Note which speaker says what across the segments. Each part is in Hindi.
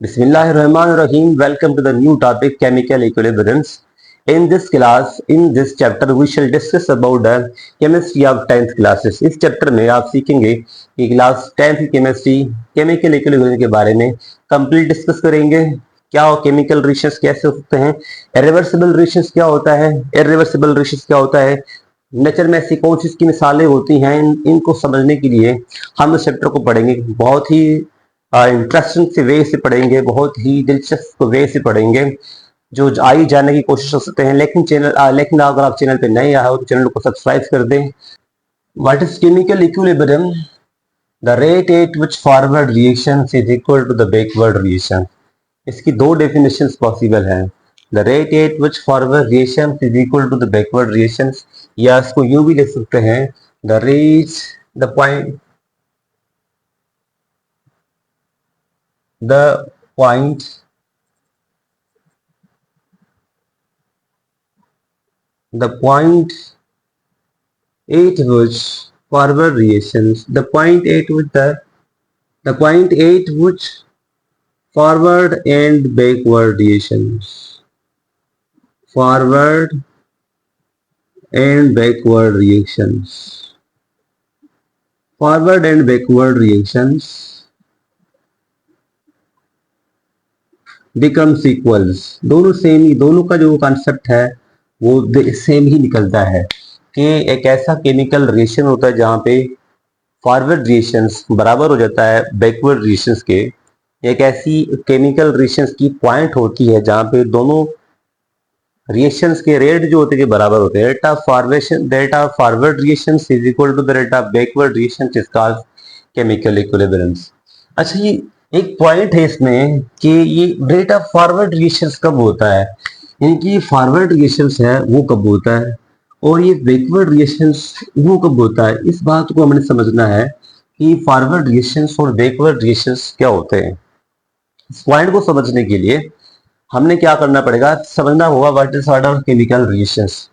Speaker 1: Bismillahirrahmanirrahim. Welcome to the new topic, chemical equilibriums. In this class, in this chapter, we shall discuss about the chemistry of 10th classes. इस चैप्टर में आप सीखेंगे कि क्लास 10th की केमिस्ट्री केमिकल इक्विलिब्रियम के बारे में कंप्लीट डिस्कस करेंगे। क्या हो केमिकल रिएक्शंस कैसे होते हैं, इरिवर्सिबल रिएक्शंस क्या होता है, इरिवर्सिबल रिएक्शंस क्या होता है, नेचर में ऐसी कौन सी मिसालें होती हैं, इनको समझने के लिए हम इस चैप्टर को पढ़ेंगे। बहुत ही इंटरेस्टिंग से वे से पढ़ेंगे, बहुत ही दिलचस्प वे से पढ़ेंगे, जो आई जाने की कोशिश कर सकते हैं। लेकिन अगर आप चैनल पे नए आए हो तो चैनल को सब्सक्राइब कर दें। What is chemical equilibrium? The rate at which forward reaction is equal to the backward reaction. इसकी दो डेफिनेशन पॉसिबल हैं। The rate at which forward reaction is equal to the backward reaction, या इसको यूं भी लिख सकते हैं, the rate the point the point the point at which forward reactions the point at which the point at which forward and backward reactions forward and backward reactions forward and backward reactions becomes equals। दोनों सेम ही, दोनों का जो कॉन्सेप्ट है वो सेम ही निकलता है कि एक ऐसा केमिकल रिएक्शन होता है जहां पे फॉरवर्ड रिएक्शंस बराबर हो जाता है बैकवर्ड रिएक्शंस के। एक ऐसी केमिकल रिएक्शंस की पॉइंट होती है जहां पे दोनों रिएक्शंस के रेट जो होते हैं बराबर होते हैं। Rate of forward reactions is equal to the rate of backward reactions is called chemical equilibriums. अच्छा, ये एक पॉइंट है इसमें कि ये रेट ऑफ फॉरवर्ड रिएक्शंस कब होता है, इनकी फॉरवर्ड रिएक्शंस है वो कब होता है, और ये बैकवर्ड रिएक्शंस वो कब होता है। इस बात को हमें समझना है कि फॉरवर्ड रिएक्शंस और बैकवर्ड रिएक्शंस क्या होते हैं। इस पॉइंट को समझने के लिए हमने क्या करना पड़ेगा, समझना होगा what is what are chemical reactions.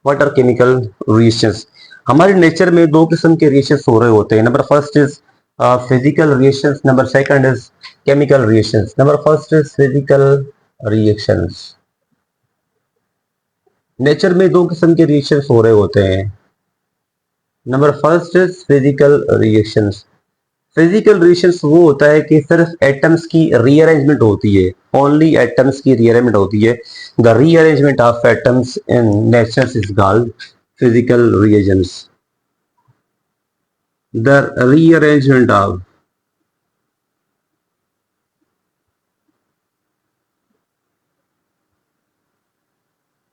Speaker 1: What are chemical reactions? हमारे नेचर में दो किस्म के रिएक्शंस हो रहे होते हैं। Number first is physical reactions, number second is chemical reactions. Number first is physical reactions. Nature में दो किस्म के रिएक्शंस हो रहे होते हैं। Number first is physical reactions. Physical reactions वो होता है कि सिर्फ एटम्स की रीअरेंजमेंट होती है, ओनली एटम्स की रीअरेंजमेंट होती है। The rearrangement of atoms in nature is called physical reactions. The rearrangement of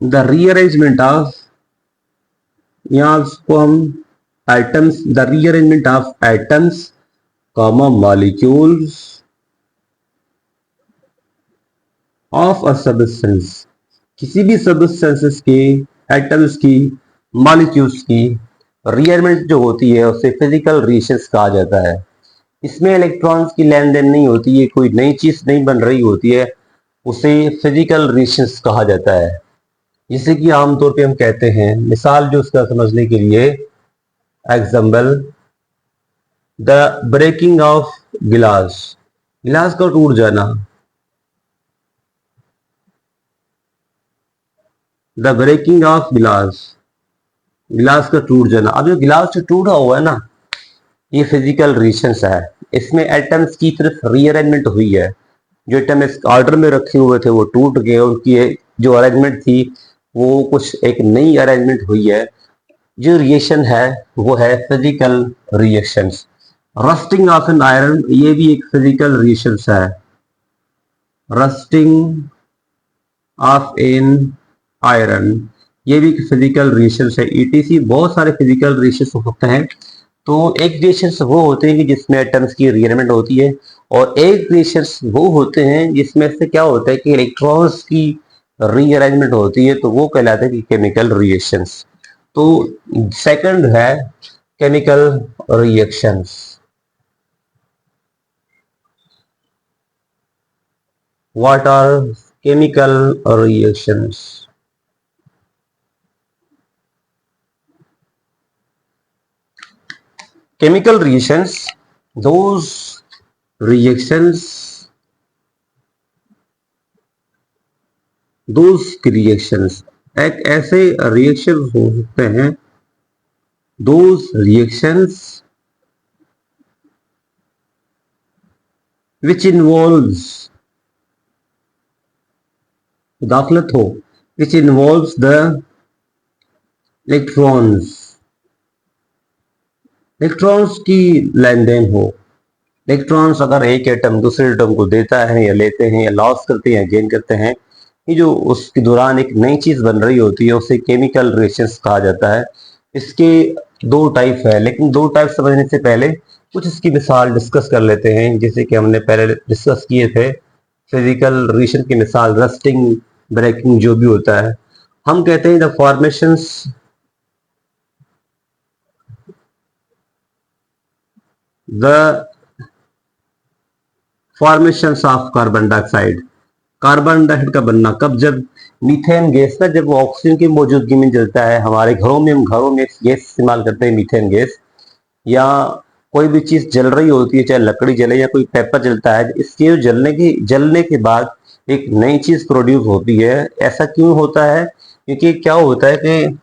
Speaker 1: the rearrangement of यहाँ उसको हम atoms, the rearrangement of atoms comma molecules of a substance. किसी भी सब्सटेंसेस के एटम्स की, मॉलिक्यूल्स की रीअरेंजमेंट जो होती है उसे फिजिकल रिएक्शंस कहा जाता है। इसमें इलेक्ट्रॉन्स की लेन देन नहीं होती है, कोई नई चीज नहीं बन रही होती है, उसे फिजिकल रिएक्शंस कहा जाता है। जिसे कि आमतौर पे हम कहते हैं, मिसाल जो उसका समझने के लिए, एग्जाम्पल द ब्रेकिंग ऑफ गिलास, गिलास का टूट जाना। द ब्रेकिंग ऑफ गिलास, गिलास का टूट जाना। अब जो गिलास जो टूटा हुआ है ना, ये फिजिकल रिएक्शंस है। इसमें एटम्स की सिर्फ रीअरेंजमेंट हुई है। जो एटम इस ऑर्डर में रखे हुए थे वो टूट गए, उनकी जो अरेंजमेंट थी वो कुछ एक नई अरेंजमेंट हुई है। जो रिएक्शन है वो है physical reactions. Rusting of an iron, ये भी एक फिजिकल रिएक्शंस है। रस्टिंग ऑफ एन आयरन, ये भी फिजिकल रिएक्शंस है। ईटीसी बहुत सारे फिजिकल रिएक्शंस हो सकते हैं। तो एक रिएक्शंस वो होते हैं कि जिसमें एटम्स की रीअरेंजमेंट होती है, और एक रिएक्शंस वो होते हैं जिसमें से क्या होता है कि इलेक्ट्रॉन्स की रीअरेंजमेंट होती है, तो वो कहलाते हैं केमिकल रिएक्शंस। तो सेकंड है chemical reactions. What are chemical reactions? Chemical reactions, those reactions those reactions, एक ऐसे रिएक्शन हो सकते हैं, दोज रिएक्शंस विच इन्वॉल्व्स, दाखलत हो, which involves the electrons, electrons की लेन देन हो। इलेक्ट्रॉन्स अगर एक एटम दूसरे एटम को देता है या लेते हैं या लॉस करते हैं या गेन करते हैं, ये जो उसके दौरान एक नई चीज बन रही होती है उसे केमिकल रिएक्शंस कहा जाता है। इसके दो टाइप है, लेकिन दो टाइप समझने से पहले कुछ इसकी मिसाल डिस्कस कर लेते हैं। जैसे कि हमने पहले डिस्कस किए थे फिजिकल रिएक्शन की मिसाल, रस्टिंग, ब्रेकिंग जो भी होता है, हम कहते हैं the formations, the formations of carbon dioxide, carbon dioxide का बनना कब, जब मीथेन गैस ना, जब वो ऑक्सीजन की मौजूदगी में जलता है। हमारे घरों में, हम घरों में गैस इस्तेमाल करते हैं मीथेन गैस, या कोई भी चीज जल रही होती है, चाहे लकड़ी जले या कोई पेपर जलता है, इसके जलने के बाद एक नई चीज प्रोड्यूस होती है। ऐसा क्यों होता है? क्योंकि क्या होता है कि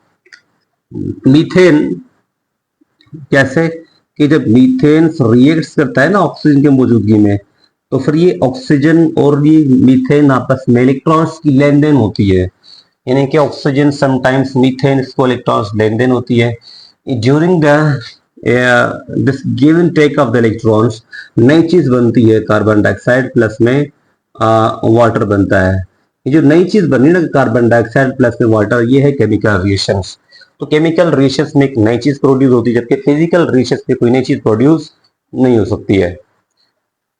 Speaker 1: मीथेन, कैसे कि जब मीथेन रिएक्ट करता है ना ऑक्सीजन की मौजूदगी में, तो फिर ये ऑक्सीजन और ये मीथेन आपस में इलेक्ट्रॉन्स की लेन देन होती है। यानी कि ऑक्सीजन समटाइम्स मीथेन, इसको इलेक्ट्रॉन्स लेन देन होती है। During the this give and take of the electrons नई चीज बनती है, कार्बन डाइऑक्साइड प्लस में वाटर बनता है। ये जो नई चीज बनी ना कार्बन डाइऑक्साइड प्लस में वाटर, ये है केमिकल रिएक्शंस। तो केमिकल रिएक्शंस में एक नई चीज प्रोड्यूस होती है, जबकि फिजिकल रिएक्शंस में कोई नई चीज प्रोड्यूस नहीं हो सकती है।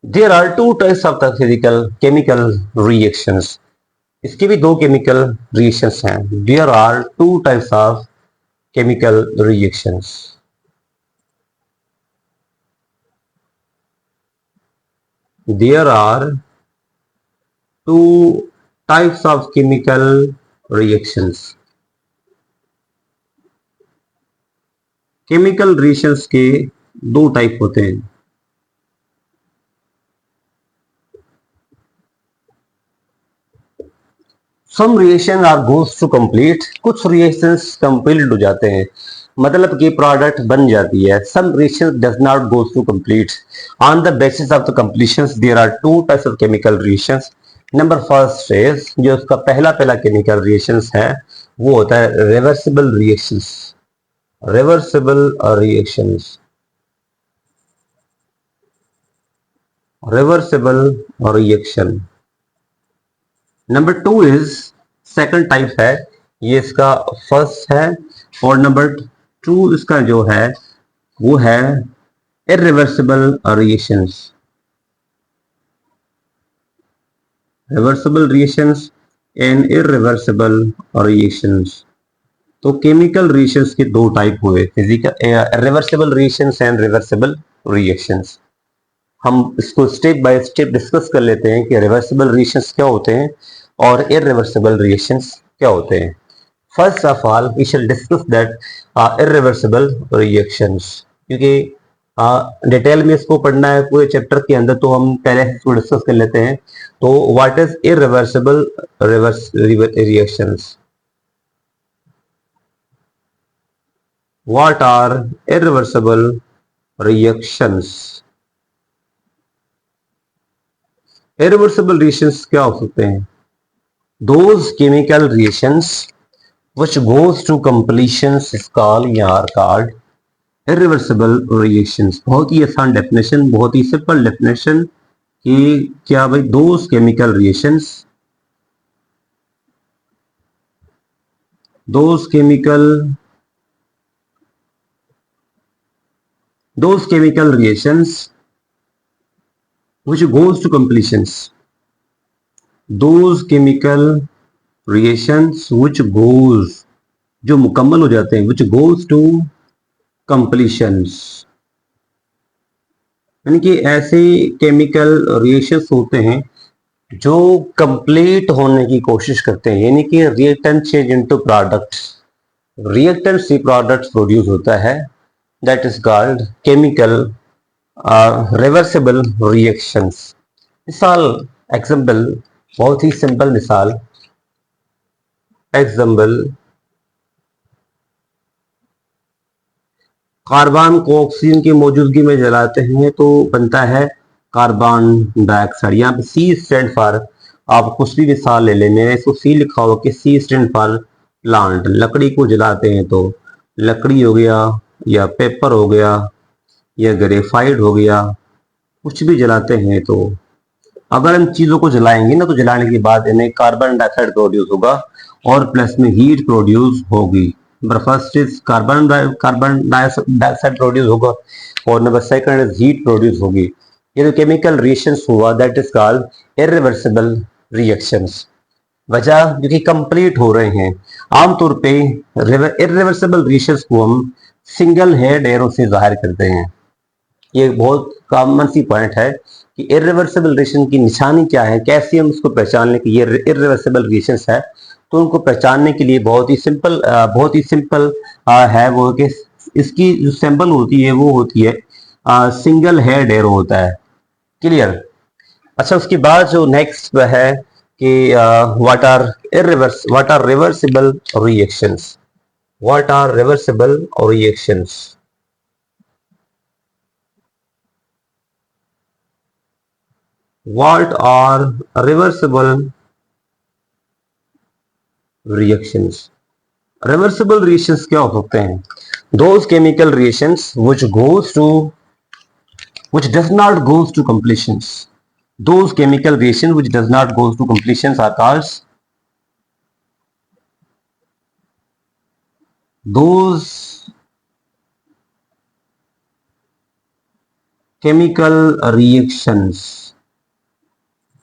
Speaker 1: There are two types of the physical chemical reactions, इसके भी दो केमिकल रिएक्शंस हैं। There are two types of chemical reactions. There are two types of chemical reactions. Chemical reactions के दो टाइप होते हैं। Some reaction are goes to complete, कुछ रिएक्शंस कंप्लीट हो जाते हैं, मतलब कि प्रोडक्ट बन जाती है। Some reaction does not goes to complete. On the basis of the कंप्लीशंस there are two types of chemical reactions. Number first is, जो उसका पहला केमिकल रिएक्शंस है वो होता है reversible reactions. Reversible reactions, reversible reaction. Number two is, second type है, ये इसका फर्स्ट है, और नंबर टू इसका जो है वो है irreversible reactions. Reversible reactions and irreversible reactions. तो केमिकल रिएक्शंस के दो टाइप हुए, physical reversible reactions and reversible reactions. हम इसको स्टेप बाय स्टेप डिस्कस कर लेते हैं कि रिवर्सिबल रिएक्शंस क्या होते हैं और इरिवर्सिबल रिएक्शंस क्या होते हैं। First of all we shall discuss that irreversible reactions, क्योंकि डिटेल में इसको पढ़ना है पूरे चैप्टर के अंदर, तो हम पहले इसको डिस्कस कर लेते हैं। तो what is irreversible reactions? What are irreversible reactions? Irreversible reactions क्या हो सकते हैं? Those chemical reactions which goes to completions is called या are called irreversible reactions। बहुत ही आसान डेफिनेशन, बहुत ही सिंपल डेफिनेशन कि क्या भाई, those chemical reactions, those chemical reactions which goes to completions, those chemical reactions which goes, जो मुकम्मल हो जाते हैं, which goes to completions, यानी कि ऐसे केमिकल रिएक्शंस होते हैं जो कंप्लीट होने की कोशिश करते हैं, यानी कि reactant change into products, reactant से प्रोडक्ट्स प्रोड्यूस होता है, that is called chemical reversible reactions. मिसाल, एग्जांपल, बहुत ही सिंपल मिसाल, एग्जाम्पल, कार्बन को ऑक्सीजन की मौजूदगी में जलाते हैं तो बनता है कार्बन डाइऑक्साइड। यहाँ पे सी स्टैंड फॉर, आप कुछ भी मिसाल ले लें, मैंने इसको सी लिखा हुआ कि सी स्टैंड फॉर प्लांट। लकड़ी को जलाते हैं तो लकड़ी हो गया, या पेपर हो गया, या ग्रेफाइट हो गया, कुछ भी जलाते हैं तो अगर हम चीजों को जलाएंगे ना, तो जलाने के बाद इन्हें कार्बन डाइऑक्साइड प्रोड्यूस होगा और प्लस में हीट प्रोड्यूस होगी। Number first is carbon dioxide produce होगा, और number second is heat produce होगी। ये जो केमिकल रिएक्शंस हुआ that is called irreversible reactions. वजह क्योंकि कंप्लीट हो रहे हैं। आमतौर पे इरिवर्सिबल रिएक्शंस को हम सिंगल हेड एरो से जाहिर करते हैं। ये बहुत कॉमन सी पॉइंट है कि इरिवर्सिबल रिएक्शन की निशानी क्या है, कैसे हम उसको पहचान लें कि ये इरिवर्सिबल रिएक्शंस है। तो उनको पहचानने के लिए बहुत ही सिंपल है वो कि इसकी जो सैंपल होती है वो होती है सिंगल हेड एरो होता है। क्लियर। अच्छा, उसके बाद जो नेक्स्ट है कि what are reversible reactions, what are reversible reactions. What are reversible reactions? Reversible reactions क्या हो सकते हैं? Those chemical reactions which does not goes to completions. Those chemical reactions which does not goes to completions are called those chemical reactions.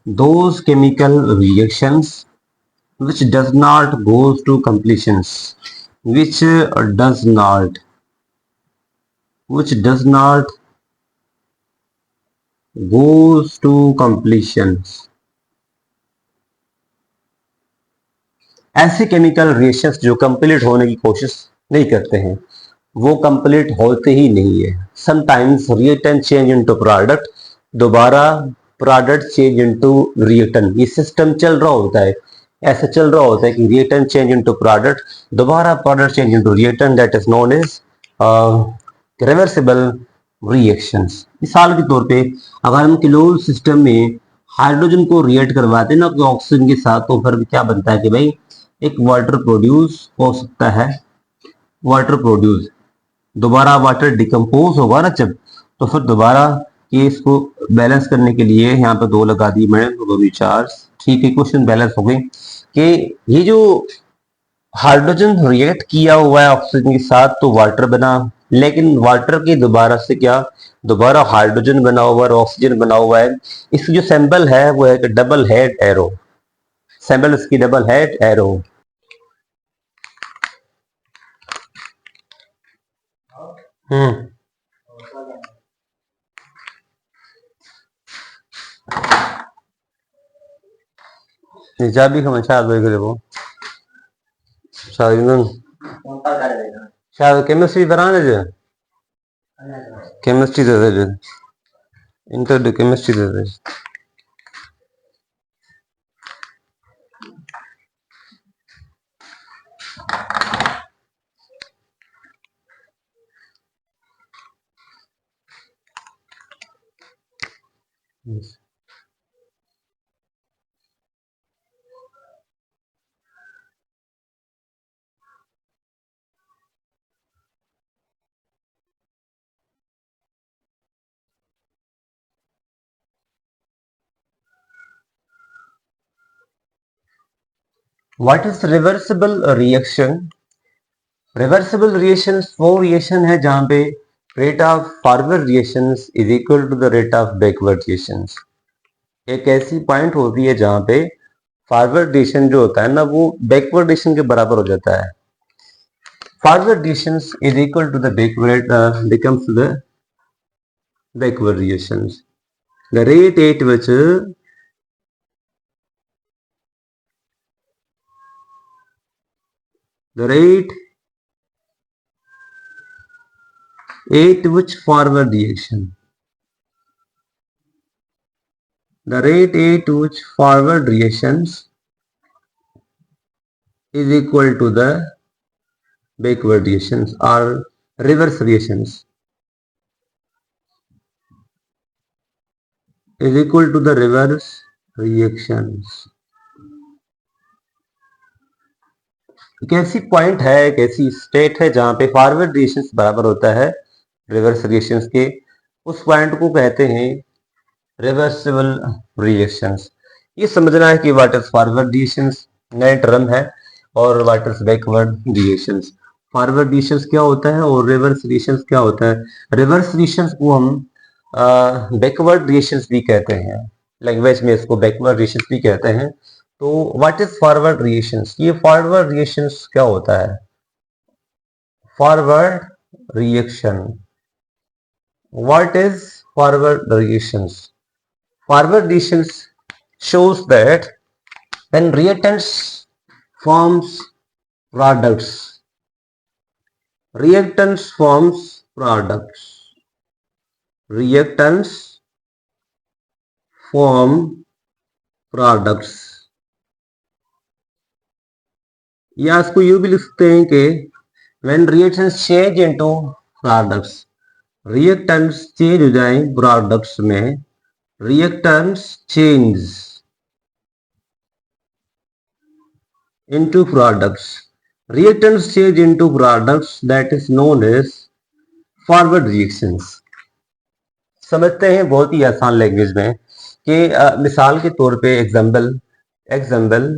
Speaker 1: Those chemical reactions which does not goes to completions. Which does not goes to completions. ऐसे केमिकल रिएक्शंस जो कंप्लीट होने की कोशिश नहीं करते हैं, वो कंप्लीट होते ही नहीं है। Sometimes reactant change into product, दोबारा प्रोडक्ट चेंज इनटू रिएक्टेंट, ये सिस्टम चल रहा होता है। ऐसा चल रहा होता है कि रिएक्टेंट चेंज इनटू प्रोडक्ट, दोबारा product change into reactant, that is known as reversible reactions. मिसाल के तौर पे अगर हम क्लोज सिस्टम में हाइड्रोजन को रिएक्ट करवाते हैं ना तो ऑक्सीजन के साथ, तो फिर क्या बनता है कि भाई एक वाटर प्रोड्यूस हो सकता है। वाटर प्रोड्यूस, दोबारा वाटर डिकम्पोज होगा ना जब, तो फिर दोबारा ये इसको बैलेंस करने के लिए यहाँ पे दो लगा दी मैंने, दो भी चार, ठीक है, क्वेश्चन बैलेंस हो गई कि ये जो हाइड्रोजन रिएक्ट किया हुआ है ऑक्सीजन के साथ तो वाटर बना, लेकिन वाटर के दोबारा से क्या, दोबारा हाइड्रोजन बना हुआ है और ऑक्सीजन बना हुआ है। इसकी जो सैंपल है वो है डबल हेड एरो। सैंपल इसकी डबल हेड एरो। हम्म, निजाबी का मचा दो वो शायद शायद केमिस्ट्री बना दे, केमिस्ट्री दे दे, इंटर केमिस्ट्री दे दे। What is reversible reaction? Reversible reaction वो रिएक्शन है जहां पे rate of forward reaction is equal to the rate of backward reaction. एक ऐसी पॉइंट होती है जहां पे फॉरवर्ड रिएक्शन जो होता है ना वो बैकवर्ड रिएक्शन के बराबर हो जाता है। Forward reaction is equal to the backward becomes the backward reactions. The rate at which the rate at which forward reaction, the rate at which forward reactions is equal to the backward reactions or reverse reactions is equal to the reverse reactions। एक ऐसी पॉइंट है, एक ऐसी स्टेट है जहां पे फॉरवर्ड रिएक्शंस बराबर होता है रिवर्स रिएक्शंस के, उस पॉइंट को कहते हैं रिवर्सिबल रिएक्शंस। ये समझना है कि व्हाट इज फॉरवर्ड रिएक्शंस नए टर्म है और what is backward reactions. Forward reactions क्या होता है और रिवर्स रिएक्शंस क्या होता है। रिवर्स रिएक्शंस को हम बैकवर्ड रिएक्शंस भी कहते हैं, लैंग्वेज में इसको बैकवर्ड रिएक्शंस भी कहते हैं। तो व्हाट इज फॉरवर्ड रिएक्शंस, ये फॉरवर्ड रिएक्शंस क्या होता है। Forward reaction, what is forward reactions. Forward reactions shows that when reactants forms products, reactants forms products, reactants form products, या इसको यूं भी लिख सकते हैं कि when reactants change into products, reactants change हो जाएं प्रोडक्ट्स में, reactants change into products, reactants change into products that is known as forward reactions। समझते हैं बहुत ही आसान लैंग्वेज में कि मिसाल के तौर पे एग्जाम्पल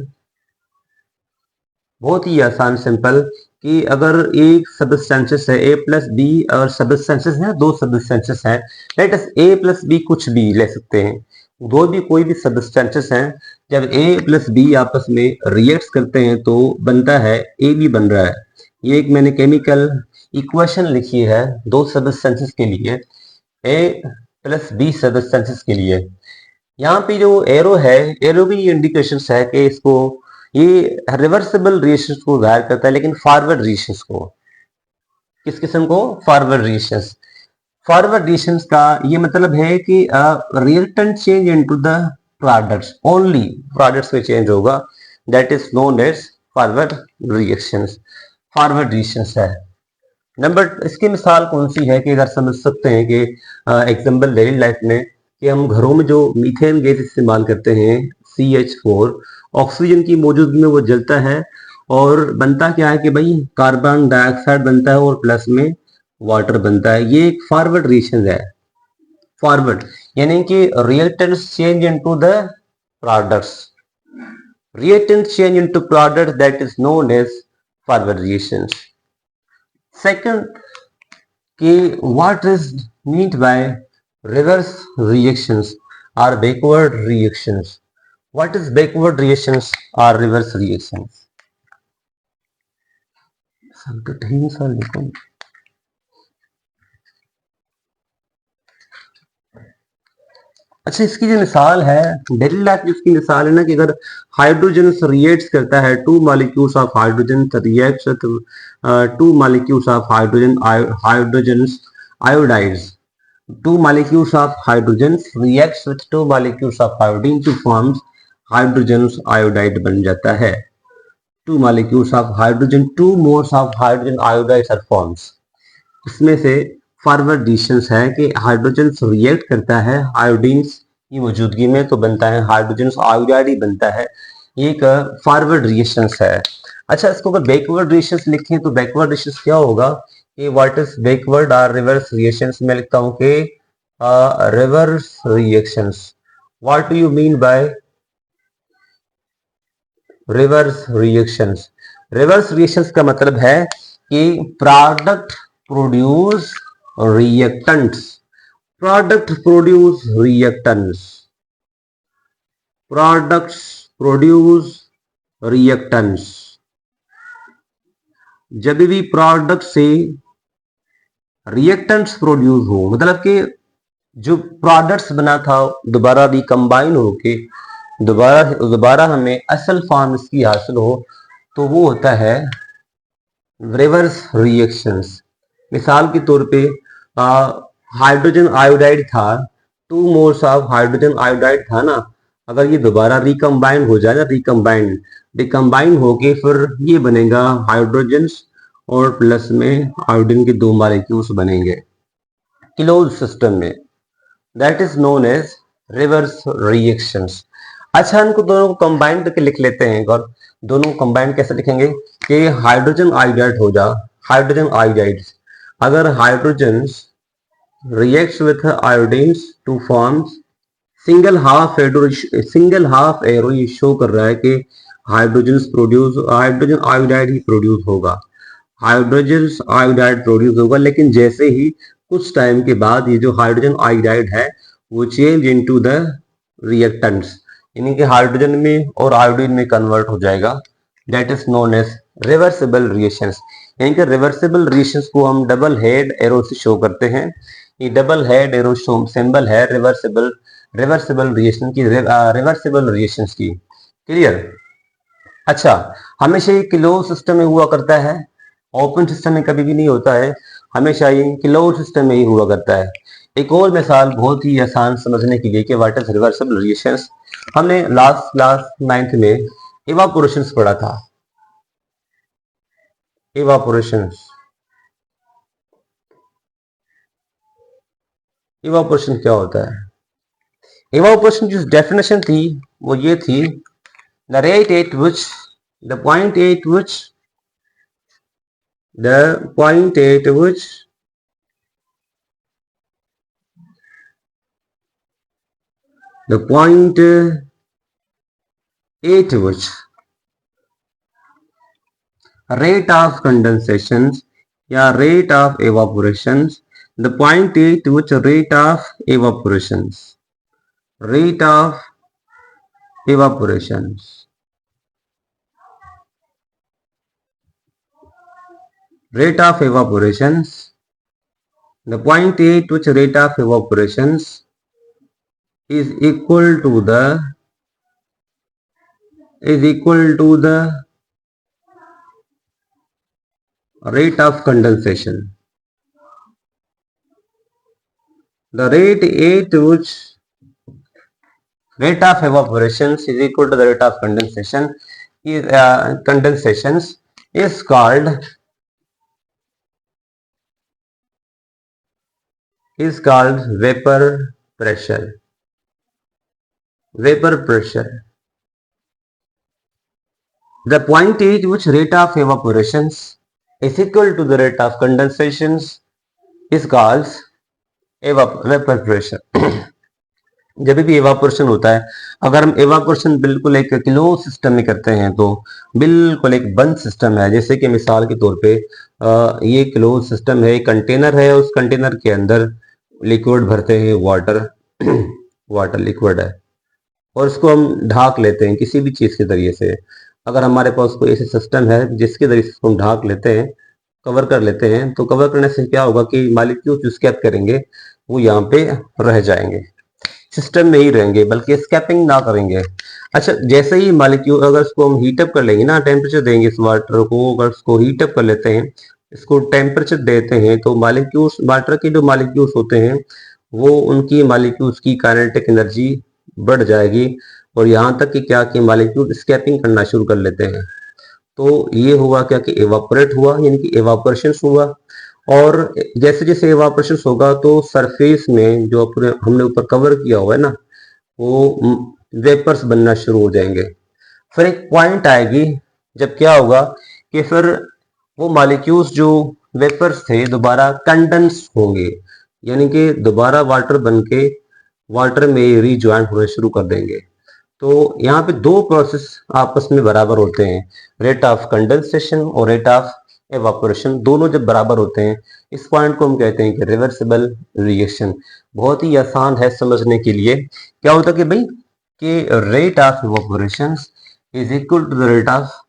Speaker 1: बहुत ही आसान सिंपल कि अगर एक सबस्टेंसेस है ए प्लस बी और सबस्टेंसेस है, दो सबस्टेंसेस हैं, लेट अस ए प्लस बी कुछ भी ले सकते हैं, दो भी कोई भी सबस्टेंसेस हैं, जब ए प्लस बी आपस में रिएक्ट करते हैं तो बनता है ए बी बन रहा है। ये एक मैंने केमिकल इक्वेशन लिखी है दो सबस्टेंसेस के लिए, ए प्लस बी सबस्टेंसेस के लिए। यहाँ पे जो एरो है, एरो भी इंडिकेशन है कि इसको ये रिवर्सिबल रिएक्शंस को जाहिर करता है, लेकिन फॉरवर्ड रिएक्शंस को, किस किस्म को, फॉरवर्ड रिएक्शंस। फॉरवर्ड रिएक्शंस का ये मतलब है कि reactant change into the products, only products में चेंज होगा, that is known as forward reactions. Forward reactions है नंबर, इसकी मिसाल कौन सी है कि अगर समझ सकते हैं कि एग्जाम्पल डेली लाइफ में कि हम घरों में जो मीथेन गैस इस्तेमाल करते हैं CH4, ऑक्सीजन की मौजूदगी में वो जलता है और बनता क्या है कि भाई कार्बन डाइऑक्साइड बनता है और प्लस में वाटर बनता है। ये एक फॉरवर्ड रिएक्शन है। फॉरवर्ड यानी कि reactants change into the products, reactants change into product, that is known as forward reactions. Second कि what is meant by reverse reactions और backward reactions. What is backward reactions or reverse reactions? अच्छा, इसकी जो मिसाल है डेली लाइफ में, इसकी मिसाल है ना कि अगर हाइड्रोजन रिएक्ट करता है, two molecules of hydrogen reacts to molecules of hydrogen iodides, two molecules of hydrogen reacts with two molecules of iodine to forms hydrogen iodide बन जाता है। Two molecules of hydrogen, two moles of hydrogen iodide are forms. इसमें से फॉरवर्ड रिएक्शंस है कि हाइड्रोजन रिएक्ट करता है आयोडीन की मौजूदगी में तो बनता है हाइड्रोजन आयोडाइड ही बनता है। ये एक फॉरवर्ड रिएक्शंस है। अच्छा, इसको अगर बैकवर्ड रिएक्शंस लिखें तो बैकवर्ड रिएक्शंस क्या होगा कि व्हाट इज बैकवर्ड और रिवर्स रिएक्शंस। मैं लिखता हूं कि reverse reactions. What do you mean by reverse reactions. Reverse reactions का मतलब है कि product produce reactants, product produce reactants, products produce reactants. जब भी प्रोडक्ट से रिएक्टेंट्स प्रोड्यूस हो, मतलब कि जो प्रोडक्ट्स बना था दोबारा भी कंबाइन होके दोबारा हमें असल फॉर्म इसकी हासिल हो, तो वो होता है रिवर्स रिएक्शंस। मिसाल के तौर पे हाइड्रोजन आयोडाइड था, to moles of hydrogen iodide था ना, अगर ये दोबारा रिकम्बाइन हो जाए ना, रिकम्बाइन होके फिर ये बनेगा हाइड्रोजन और प्लस में आयोडीन के दो मॉलिक्यूल्स बनेंगे क्लोज सिस्टम में। That is known as reverse reactions. अच्छा, इनको दोनों को कंबाइन करके लिख लेते हैं। और दोनों को कंबाइन कैसे लिखेंगे कि हाइड्रोजन आयोडाइड हो जा, हाइड्रोजन आयोडाइड, अगर hydrogen reacts with iodines to form single half arrow, ये शो कर रहा है कि हाइड्रोजन आयोडाइड ही प्रोड्यूस होगा, हाइड्रोजन आयोडाइड प्रोड्यूस होगा। लेकिन जैसे ही कुछ टाइम के बाद ये जो हाइड्रोजन आयोडाइड है वो चेंज इनटू द रिएक्टेंट्स, यानी कि हाइड्रोजन में और आयोडीन में कन्वर्ट हो जाएगा। That is known as reversible reactions. यानी कि रिवर्सिबल रिएक्शंस को हम डबल हेड एरो से शो करते हैं। ये डबल हेड एरो सिंबल है रिवर्सिबल रिएक्शन की, रिवर्सिबल रिएक्शंस की। क्लियर? अच्छा, हमेशा ये क्लोज सिस्टम में हुआ करता है, ओपन सिस्टम में कभी भी नहीं होता है, हमेशा ये क्लोज सिस्टम में ही हुआ करता है। एक और मिसाल बहुत ही आसान समझने के लिए कि व्हाट इज रिवर्सिबल रिएक्शंस, हमने लास्ट क्लास 9th में इवापोरेशंस पढ़ा था। इवापोरेशंस, इवापोरेशन क्या होता है? इवापोरेशन की डेफिनेशन थी वो ये थी, the rate at which the point at which the point at which the point at which rate of condensations या rate of evaporations, the point at which rate of evaporations, rate of evaporations, rate of evaporations, the point at which rate of evaporations is equal to the rate of condensation. The rate at which rate of evaporations is equal to the rate of condensation is condensations is called vapor pressure. Vapor pressure. The point at which rate of evaporations is equal to the rate of condensations is called vapor pressure. जब भी एवापोरेशन होता है, अगर हम एवापोरेशन बिल्कुल एक क्लोज सिस्टम में करते हैं तो बिल्कुल एक बंद सिस्टम है, जैसे कि मिसाल के तौर पे ये क्लोज सिस्टम है, एक कंटेनर है, उस कंटेनर के अंदर लिक्विड भरते हैं, वाटर लिक्विड है, और उसको हम ढाक लेते हैं किसी भी चीज के जरिए से। अगर हमारे पास कोई ऐसे सिस्टम है जिसके जरिए से हम ढाक लेते हैं, कवर कर लेते हैं, तो कवर करने से क्या होगा कि मॉलिक्यूल्स जो स्केप करेंगे वो यहाँ पे रह जाएंगे, सिस्टम में ही रहेंगे, बल्कि स्केपिंग ना करेंगे। अच्छा, जैसे ही मॉलिक्यूल अगर इसको हम हीटअप कर लेंगे ना, टेम्परेचर देंगे इस वाटर को, अगर इसको हीटअप कर लेते हैं, इसको टेम्परेचर देते हैं, तो मॉलिक्यूल्स, वाटर के जो मॉलिक्यूल्स होते हैं वो उनकी मॉलिक्यूल्स की काइनेटिक एनर्जी बढ़ जाएगी, और यहाँ तक कि क्या कि मॉलिक्यूल स्केपिंग करना शुरू कर लेते हैं। तो ये हुआ क्या कि एवापोरेट हुआ, यानी कि एवापोरेशन हुआ। और जैसे जैसे एवापोरेशन होगा तो सरफेस में जो हमने ऊपर कवर किया हुआ है ना, वो वेपर्स बनना शुरू हो जाएंगे। फिर एक पॉइंट आएगी जब क्या होगा कि फिर वो मॉलिक्यूल्स जो वेपर्स थे दोबारा कंडेंस होंगे, यानी कि दोबारा वाटर बनके वाटर में रिज्वाइन होने शुरू कर देंगे। तो यहाँ पे दो प्रोसेस आपस में बराबर होते हैं, रेट ऑफ कंडेंसेशन और रेट ऑफ एवापोरेशन, दोनों जब बराबर होते हैं, इस पॉइंट को हम कहते हैं कि रिवर्सिबल रिएक्शन। बहुत ही आसान है समझने के लिए। क्या होता है कि भाई कि rate of evaporation is equal to the rate of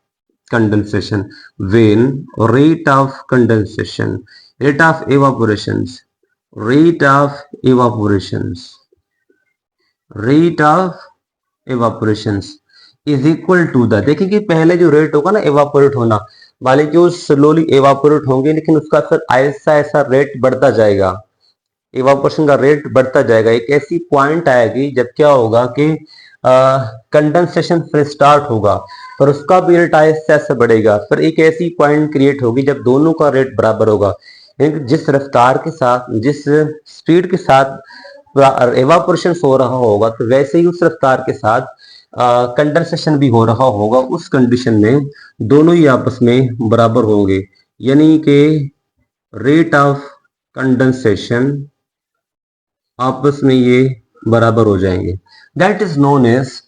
Speaker 1: condensation when rate of condensation, rate of evaporations, rate of evaporations, rate of evaporations is equal to the, देखिए कि पहले जो रेट होगा ना एवापोरेट होना, मॉलिक्यूल स्लोली एवापोरेट होंगे, लेकिन उसका फिर ऐसा ऐसा रेट बढ़ता जाएगा, एवापोरेशन का रेट बढ़ता जाएगा। एक ऐसी पॉइंट आएगी जब क्या होगा कि कंडेंसेशन फिर स्टार्ट होगा, पर उसका भी रेट आहिस्ते आहिस्ते बढ़ेगा, फिर एक ऐसी पॉइंट क्रिएट होगी जब दोनों का रेट बराबर होगा। यानी जिस रफ्तार के साथ, जिस स्पीड के साथ एवापोरेशन हो रहा होगा, तो वैसे ही उस रफ्तार के साथ कंडेंसेशन भी हो रहा होगा। उस कंडीशन में दोनों ही आपस में बराबर होंगे, यानी कि रेट ऑफ कंडेंसेशन आपस में ये बराबर हो जाएंगे। That is known as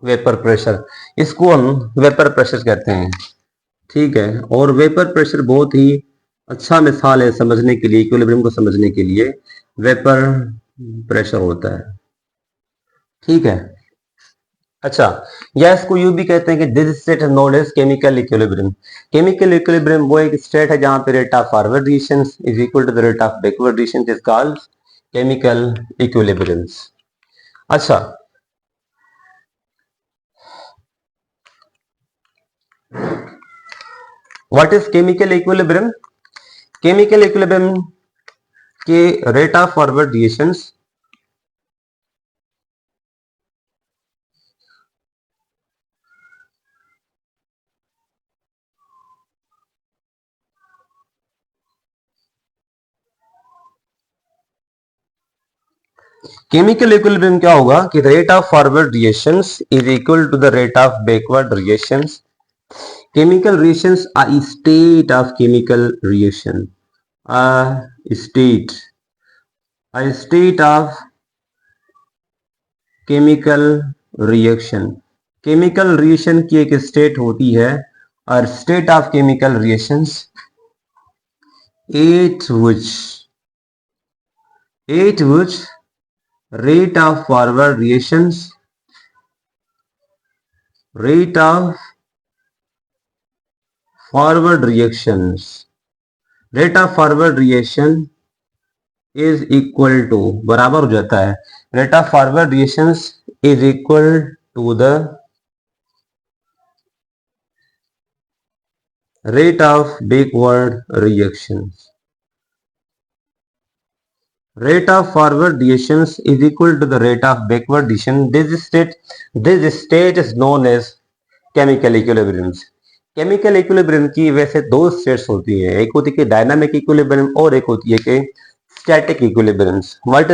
Speaker 1: vapour pressure. इसको हम वेपर प्रेशर कहते हैं, ठीक है। और वेपर प्रेशर बहुत ही अच्छा मिसाल है समझने के लिए, इक्विलिब्रियम को समझने के लिए वेपर प्रेशर होता है, ठीक है। अच्छा, या इसको यूं भी कहते हैं कि this state is known as chemical equilibrium. Chemical equilibrium वो एक स्टेट है जहां पे rate of forward reaction is equal to the rate of backward reaction, is called chemical equilibrium. अच्छा, what is chemical equilibrium? Chemical equilibrium के rate of forward reactions chemical equilibrium क्या होगा कि rate of forward reactions is equal to the rate of backward reactions. Chemical reactions are a state of chemical reaction. A state of chemical reaction. Chemical reaction की एक state होती है, और state of chemical reactions at which rate of forward reactions, rate of forward reaction is equal to, बराबर हो जाता है, rate of forward reactions is equal to the rate of backward reactions. Rate of forward reactions is equal to the rate of backward reaction. This state is known as chemical equilibrium. Chemical equilibrium की वैसे दो स्टेट्स होती हैं, एक होती है डायनामिक इक्विलिब्रियम और एक होती है कि स्टैटिक इक्विलिब्रियम। व्हाट